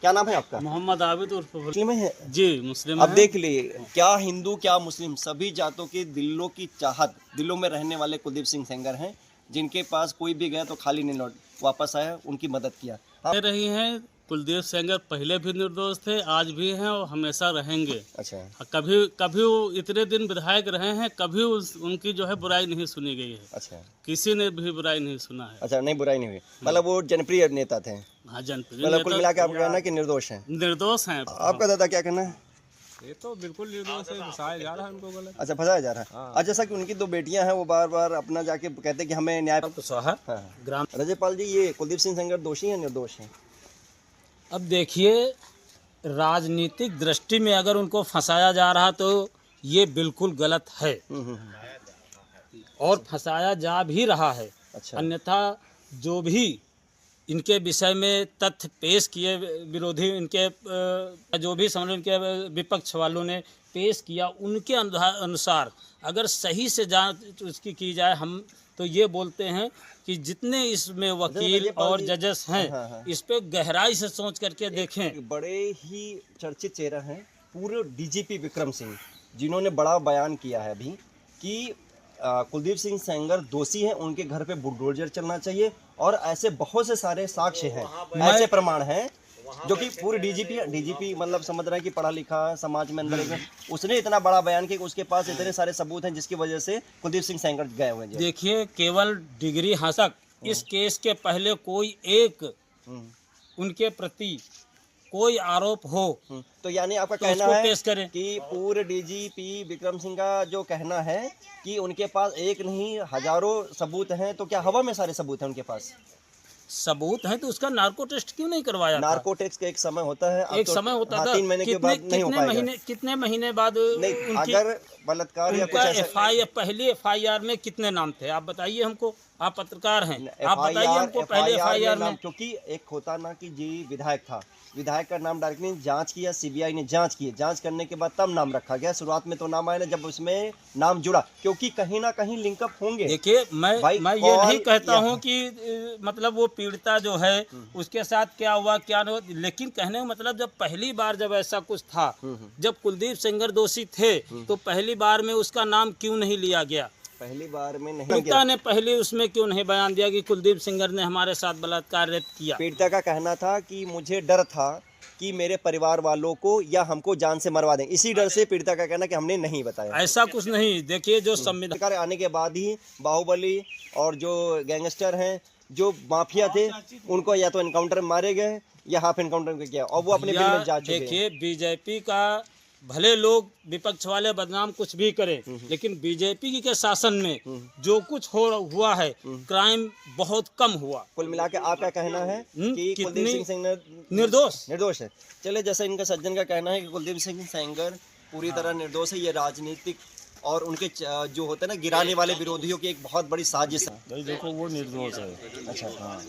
क्या नाम है आपका? मोहम्मद आबिद उर्फ मुस्लिम है जी मुस्लिम अब है। देख लिए, क्या हिंदू क्या मुस्लिम, सभी जातों के दिलों की चाहत, दिलों में रहने वाले कुलदीप सिंह सेंगर हैं, जिनके पास कोई भी गया तो खाली नहीं लौट वापस आया, उनकी मदद किया। दे रही हैं। कुलदीप सेंगर पहले भी निर्दोष थे, आज भी हैं और हमेशा रहेंगे। अच्छा कभी कभी वो इतने दिन विधायक रहे हैं, कभी उनकी जो है बुराई नहीं सुनी गई है। अच्छा किसी ने भी बुराई नहीं सुना है। अच्छा, नहीं बुराई नहीं हुई, मतलब वो जनप्रिय नेता थे, हाँ, जनप्रिय मतलब कुल नेता मिला के आपका कहना है कि निर्दोष हैं। निर्दोष हैं। आपका दादा क्या कहना है? ये तो बिल्कुल निर्दोष है, फंसाया जा रहा है उनको गलत। अच्छा, फंसाया जा रहा है। अच्छा, जैसा कि उनकी 2 बेटियां हैं, वो बार बार अपना जाके कहते हैं कि हमें न्याय। कुशवाहा हाँ। ग्राम। रजयपाल जी, ये कुलदीप सिंह सेंगर दोषी हैं निर्दोष हैं? अब देखिए, राजनीतिक दृष्टि में अगर उनको फंसाया जा रहा तो ये बिल्कुल गलत है और फंसाया जा भी रहा है। अच्छा। अन्यथा जो भी इनके विषय में तथ्य पेश किए विरोधी, इनके जो भी समझ इनके विपक्ष वालों ने पेश किया, उनके अनुसार अगर सही से जांच उसकी की जाए, हम तो ये बोलते हैं कि जितने इसमें वकील और जजेस हैं, हाँ। इस पे गहराई से सोच करके देखें। एक बड़े ही चर्चित चेहरा हैं पूर्व डीजीपी विक्रम सिंह, जिन्होंने बड़ा बयान किया है अभी कि कुलदीप सिंह सेंगर दोषी हैं, उनके घर पे बुलडोजर चलना चाहिए, और ऐसे बहुत से सारे साक्ष्य हैं, ऐसे प्रमाण हैं, जो कि पूरे डीजीपी मतलब समझ रहे हैं कि पढ़ा लिखा समाज में अंदर उसने इतना बड़ा बयान किया कि उसके पास इतने सारे सबूत हैं, जिसकी वजह से कुलदीप सिंह सेंगर गए हुए हैं। देखिए, केवल डिग्री हासिल इस केस के पहले कोई एक उनके प्रति कोई आरोप हो तो यानी आपका तो कहना उसको है पेश करें। कि पूर्व डीजीपी विक्रम सिंह का जो कहना है कि उनके पास एक नहीं हजारों सबूत हैं, तो क्या हवा में सारे सबूत हैं उनके पास? सबूत है तो उसका नार्को टेस्ट क्यों नहीं करवाया था? नार्को टेस्ट का एक समय होता है, अब एक तो समय होता हाँ, था। 3 महीने के बाद नहीं हो पाएगा। कितने महीने बाद नहीं, अगर बलात्कार या कुछ ऐसा पहली एफआईआर में कितने नाम थे? आप बताइए हमको, आप पत्रकार हैं, आप बताइए FIR हमको पहले एफआईआर में। क्योंकि एक होता ना कि जी विधायक था, विधायक का नाम डायरेक्टली जांच किया, सीबीआई ने जांच की, जांच करने के बाद तब नाम रखा गया। शुरुआत में तो नाम आया ना जब उसमें नाम जुड़ा, क्योंकि कहीं ना कहीं लिंकअप होंगे। देखिए, मैं ये नहीं कहता हूं कि मतलब वो पीड़िता जो है उसके साथ क्या हुआ क्या नहीं हुआ, लेकिन कहने का मतलब जब पहली बार जब ऐसा कुछ था, जब कुलदीप सेंगर दोषी थे, तो पहली बार में उसका नाम क्यों नहीं लिया गया? पहली बार में नहीं पीड़िता ने पहले उसमें क्यों नहीं बयान दिया कि कुलदीप सेंगर ने हमारे साथ बलात्कार रेप किया? पीड़िता का कहना था कि मुझे डर था कि मेरे परिवार वालों को या हमको जान से मरवा दें, इसी डर से पीड़िता का कहना कि हमने नहीं बताया। ऐसा कुछ नहीं। देखिए, जो संविधान सरकार आने के बाद ही बाहुबली और जो गैंगस्टर हैं, जो माफिया थे, उनको या तो एनकाउंटर में मारे गए या हाफ एनकाउंटर में किया, और वो अपने बिल में जा चुके हैं। देखिए, बीजेपी का भले लोग विपक्ष वाले बदनाम कुछ भी करें, लेकिन बीजेपी के शासन में जो कुछ हुआ है, क्राइम बहुत कम हुआ। कुल मिला के आपका कहना है कि कुलदीप सिंह सेंगर निर्दोष है। चले, जैसा इनका सज्जन का कहना है कि कुलदीप सिंह सेंगर पूरी तरह निर्दोष है, ये राजनीतिक और उनके जो होते हैं ना गिराने वाले विरोधियों की एक बहुत बड़ी साजिश है। भाई देखो, वो निर्दोष है। अच्छा, हाँ,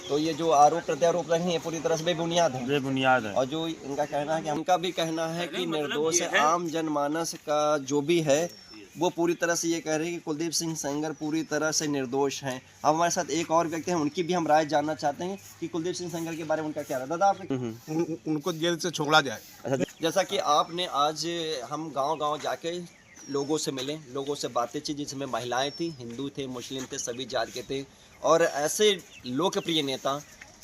तो ये जो आरोप प्रत्यारोप रहे हैं पूरी तरह से बेबुनियाद है। बेबुनियाद है। और जो इनका कहना है कि उनका भी कहना है कि निर्दोष है। आम जनमानस का जो भी है वो पूरी तरह से ये कह रहे हैं कि कुलदीप सिंह सेंगर पूरी तरह से निर्दोष हैं। अब हमारे साथ एक और व्यक्ति हैं, उनकी भी हम राय जानना चाहते हैं कि कुलदीप सिंह सेंगर के बारे में उनका क्या राय। दादा, आप उनको जेल से छोड़ा जाए। अच्छा, जैसा कि आपने आज हम गांव-गांव जाके लोगों से मिले, लोगों से बातें की, जिसमें महिलाएं थी, हिंदू थे, मुस्लिम थे, सभी जात के थे, और ऐसे लोकप्रिय नेता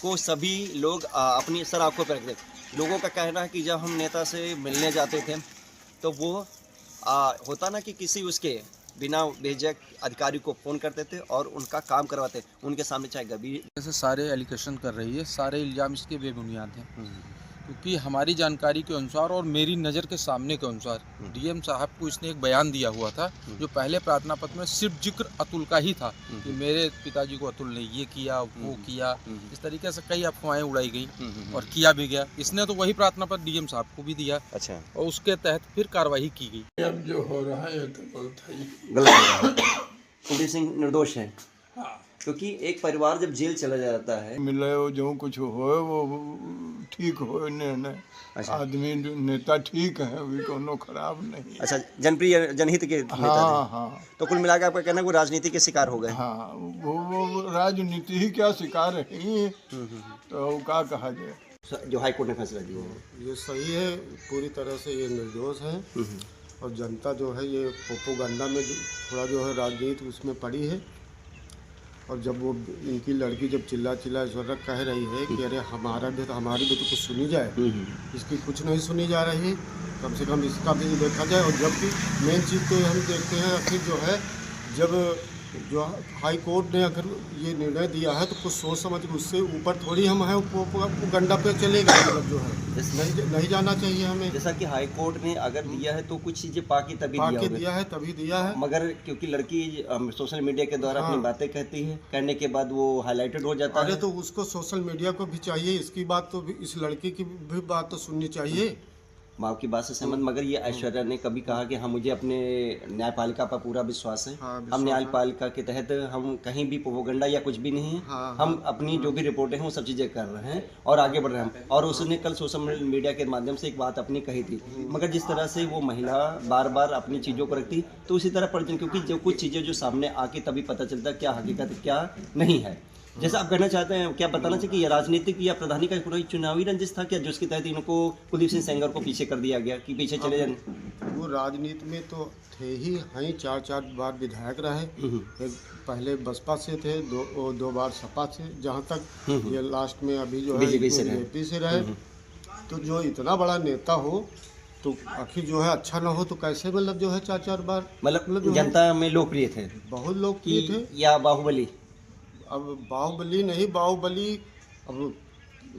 को सभी लोग अपनी सर आंखों पर रखते। लोगों का कहना है कि जब हम नेता से मिलने जाते थे तो वो होता ना कि किसी उसके बिना भेजक अधिकारी को फ़ोन करते थे और उनका काम करवाते, उनके सामने चाहे गंभीर। जैसे सारे एलिगेशन कर रही है, सारे इल्ज़ाम इसके बेबुनियाद हैं, क्योंकि हमारी जानकारी के अनुसार और मेरी नज़र के सामने के अनुसार डीएम साहब को इसने एक बयान दिया हुआ था, जो पहले प्रार्थना पत्र में सिर्फ जिक्र अतुल का ही था कि मेरे पिताजी को अतुल ने ये किया, वो किया, इस तरीके से कई अफवाहें उड़ाई गई और किया भी गया। इसने तो वही प्रार्थना पत्र डीएम साहब को भी दिया। अच्छा, और उसके तहत फिर कार्रवाई की गई। अब जो हो रहा है तो गलत है। कुलदीप सिंह निर्दोष है, क्योंकि एक परिवार जब जेल चला जाता है, मिले जो कुछ हो वो ठीक हो ने आदमी नेता ठीक है, अभी कोनो खराब नहीं। अच्छा, जनप्रिय जनहित के नेता हाँ थे। हाँ तो कुल मिलाकर आपका कहना है वो राजनीति के शिकार हो गए। हाँ, वो राजनीति ही क्या शिकार है, तो क्या कहा जाए। जो हाई कोर्ट ने फैसला दिया है। ये सही है, पूरी तरह से ये निर्दोष हैं और जनता जो है ये प्रोपेगेंडा में थोड़ा जो है राजनीति उसमें पड़ी है। और जब वो इनकी लड़की जब चिल्ला ईश्वर कह रही है कि अरे हमारी भी तो कुछ सुनी जाए, इसकी कुछ नहीं सुनी जा रही, कम से कम इसका भी देखा जाए। और जबकि मेन चीज़ तो हम देखते हैं आखिर जो है जब जो हाई कोर्ट ने अगर ये निर्णय दिया है तो कुछ सोच समझ के उससे ऊपर थोड़ी हम हैं प्रोपेगेंडा पे चलेगा, मतलब जो है नहीं जाना चाहिए हमें। जैसा कि हाई कोर्ट ने अगर दिया है तो कुछ चीजें पाकि तभी दिया है, मगर क्योंकि लड़की सोशल मीडिया के द्वारा अपनी बातें कहती है, कहने के बाद वो हाईलाइटेड हो जाता है। अरे तो उसको सोशल मीडिया को भी चाहिए, इसकी बात तो इस लड़की की भी बात तो सुननी चाहिए। माँ की बात से सहमत, मगर ये ऐश्वर्या ने कभी कहा कि हाँ मुझे अपने न्यायपालिका पर पूरा विश्वास है, हम न्यायपालिका के तहत हम कहीं भी प्रोपेगेंडा या कुछ भी नहीं है, हम अपनी जो भी रिपोर्टें हैं वो सब चीज़ें कर रहे हैं और आगे बढ़ रहे हैं। और उसने कल सोशल मीडिया के माध्यम से एक बात अपनी कही थी, मगर जिस तरह से वो महिला बार बार अपनी चीज़ों को रखती तो उसी तरह पढ़ती, क्योंकि जो कुछ चीज़ें जो सामने आके तभी पता चलता क्या हकीकत क्या नहीं है। जैसा आप कहना चाहते हैं, क्या बताना चाहिए कि ये राजनीतिक या प्रधानी का पूरा चुनावी रंजिश था क्या, जिसके तहत इनको कुलदीप सिंह सेंगर को पीछे कर दिया गया कि पीछे चले जाए? वो राजनीति में तो थे ही, हैं 4 बार विधायक रहे, एक पहले बसपा से थे, दो बार सपा से, जहाँ तक ये लास्ट में अभी जो है बीजेपी से रहे। तो जो इतना बड़ा नेता हो तो आखिर जो है अच्छा ना हो तो कैसे मतलब जो है 4 बार मतलब जनता में लोकप्रिय थे, बहुत लोकप्रिय थे। या बाहुबली? अब बाहुबली नहीं, बाहुबली अब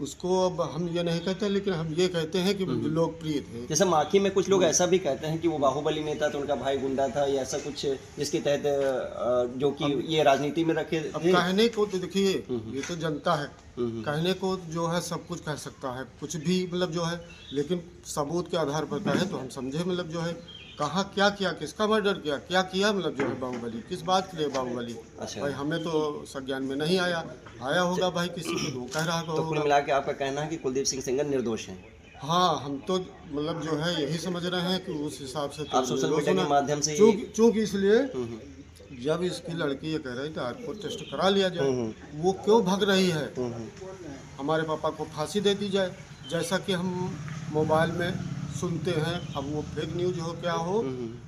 उसको अब हम ये नहीं कहते, लेकिन हम ये कहते हैं कि लोकप्रिय थे। जैसे माखी में कुछ लोग ऐसा भी कहते हैं कि वो बाहुबली नहीं था तो उनका भाई गुंडा था या ऐसा कुछ, जिसके तहत जो कि ये राजनीति में रखे अब कहने को तो देखिए ये तो जनता है, कहने को जो है सब कुछ कह सकता है, कुछ भी मतलब जो है, लेकिन सबूत के आधार पर कहे तो हम समझे मतलब जो है कहाँ क्या किया, किसका मर्डर किया, क्या किया, मतलब जो है बाहुबली किस बात के लिए बाहुबली। अच्छा। भाई हमें तो संज्ञान में नहीं आया होगा भाई किसी को कह रहा तो कुल मिला के आपका कहना है कि कुलदीप सिंह सेंगर निर्दोष हैं? हाँ, हम तो मतलब जो है यही समझ रहे हैं कि उस हिसाब से आप सोशल मीडिया के माध्यम से चूँकि इसलिए जब इसकी लड़की ये कह रही थी आरको टेस्ट करा लिया जाए, वो क्यों भाग रही है, हमारे पापा को फांसी दे दी जाए, जैसा कि हम मोबाइल में सुनते हैं। अब वो फेक न्यूज हो क्या हो,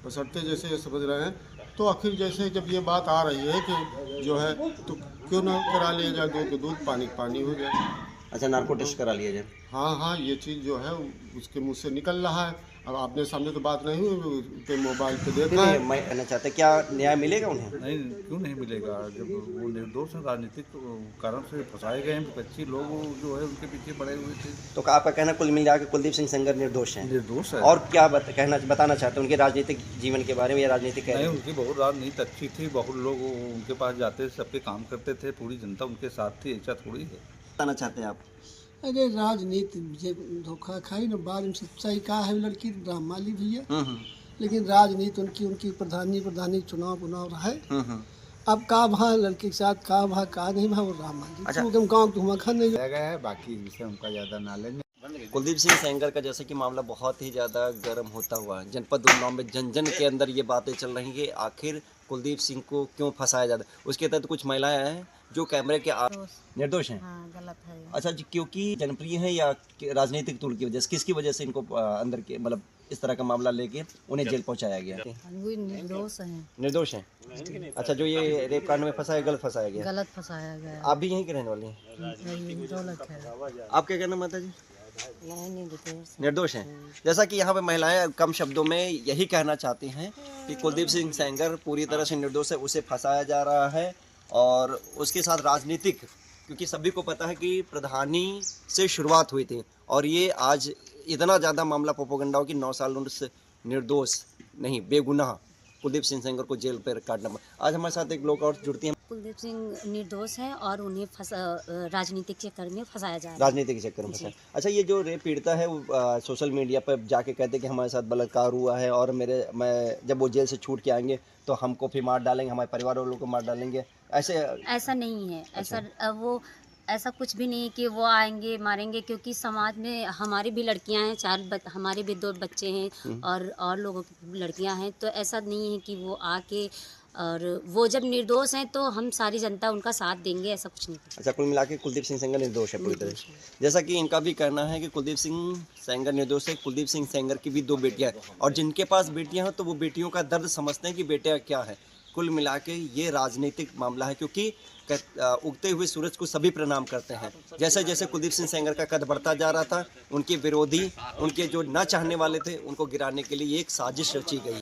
बसरते जैसे समझ रहे हैं, तो आखिर जैसे जब ये बात आ रही है कि जो है तो क्यों ना करा लिया जाए, दूध दूध पानी पानी हो जाए। अच्छा, नार्को टेस्ट करा लिया जाए। हाँ, ये चीज़ जो है उसके मुंह से निकल रहा है। अब आपने सामने तो बात नहीं हुई, पे मोबाइल पे देखा है। मैं कहना चाहता हूँ क्या न्याय मिलेगा उन्हें? नहीं, क्यों नहीं मिलेगा, जब वो निर्दोष हैं, राजनीतिक कारण से फंसाए गए हैं, विपक्षी लोग जो है उनके पीछे पड़े हुए थे। तो आपका कहना कुल मिला के कुलदीप सिंह सेंगर निर्दोष हैं? निर्दोष है। और क्या बताना चाहते हैं उनके राजनीतिक जीवन के बारे में या राजनीतिक? नहीं, उनकी बहुत राजनीति अच्छी थी, बहुत लोग उनके पास जाते थे, सबके काम करते थे, पूरी जनता उनके साथ थी, ऐसा थोड़ी है। बताना चाहते हैं आप? अरे राजनीति धोखा खाई न, बाद में सच्चाई कहा है, लड़की ड्रामा ली भैया, लेकिन राजनीति उनकी प्रधानी चुनाव है। अब का भा लड़के के साथ का भा का नहीं भा, वो ड्रामा ली। अच्छा, गाँव तो हुआ नहीं गया है, बाकी विषय उनका ज़्यादा नॉलेज नहीं। कुलदीप सिंह सेंगर का जैसे कि मामला बहुत ही ज़्यादा गर्म होता हुआ जनपद उन्नाव में जन के अंदर ये बातें चल रही हैं, आखिर कुलदीप सिंह को क्यों फंसाया जाता है। उसके तहत कुछ महिलाएं हैं जो कैमरे के निर्दोष हैं। हाँ, गलत है। अच्छा जी, क्योंकि जनप्रिय है या राजनीतिक तूल की वजह से, किसकी वजह से इनको अंदर के मतलब इस तरह का मामला लेके उन्हें जेल पहुंचाया गया? निर्दोष हैं। निर्दोष हैं। अच्छा, जो ये रेप कांड में फंसाया, गलत फंसाया गया? गलत फंसाया गया। आप भी यहीं के रहने वाले हैं? दौलत है। आप क्या कहना माता जी? निर्दोष हैं। जैसा कि यहाँ पे महिलाएं कम शब्दों में यही कहना चाहती हैं कि कुलदीप सिंह सेंगर पूरी तरह से निर्दोष है, उसे फंसाया जा रहा है और उसके साथ राजनीतिक, क्योंकि सभी को पता है कि प्रधानी से शुरुआत हुई थी और ये आज इतना ज़्यादा मामला प्रोपेगेंडा हो कि 9 साल से निर्दोष नहीं बेगुनाह कुलदीप सिंह सेंगर को जेल पर काटना। आज हमारे साथ एक लोग और जुड़ती हैं। कुलदीप सिंह निर्दोष है और उन्हें राजनीतिक चक्कर में फंसाया जा रहा है। राजनीतिक चक्कर में फंसाया। अच्छा, ये जो रेप पीड़िता है वो सोशल मीडिया पर जाके कहते हैं कि हमारे साथ बलात्कार हुआ है और मैं जब वो जेल से छूट के आएंगे तो हमको फिर मार डालेंगे, हमारे परिवार वालों को मार डालेंगे, ऐसा नहीं है। ऐसा कुछ भी नहीं कि वो आएंगे मारेंगे, क्योंकि समाज में हमारी भी लड़कियां हैं, हमारे भी 2 बच्चे हैं और लोगों की लड़कियां हैं, तो ऐसा नहीं है कि वो आके और वो जब निर्दोष हैं तो हम सारी जनता उनका साथ देंगे, ऐसा कुछ नहीं। अच्छा, कुल मिला के कुलदीप सिंह सेंगर निर्दोष है पूरी तरह से। जैसा कि इनका भी कहना है कि कुलदीप सिंह सेंगर निर्दोष है। कुलदीप सिंह सेंगर की भी 2 बेटियां हैं और जिनके पास बेटियां हैं तो वो बेटियों का दर्द समझते हैं कि बेटा क्या है। कुल मिला के ये राजनीतिक मामला है, क्योंकि उगते हुए सूरज को सभी प्रणाम करते हैं। जैसे जैसे कुलदीप सिंह सेंगर का कद बढ़ता जा रहा था, उनके विरोधी, उनके जो ना चाहने वाले थे, उनको गिराने के लिए एक साजिश रची गई।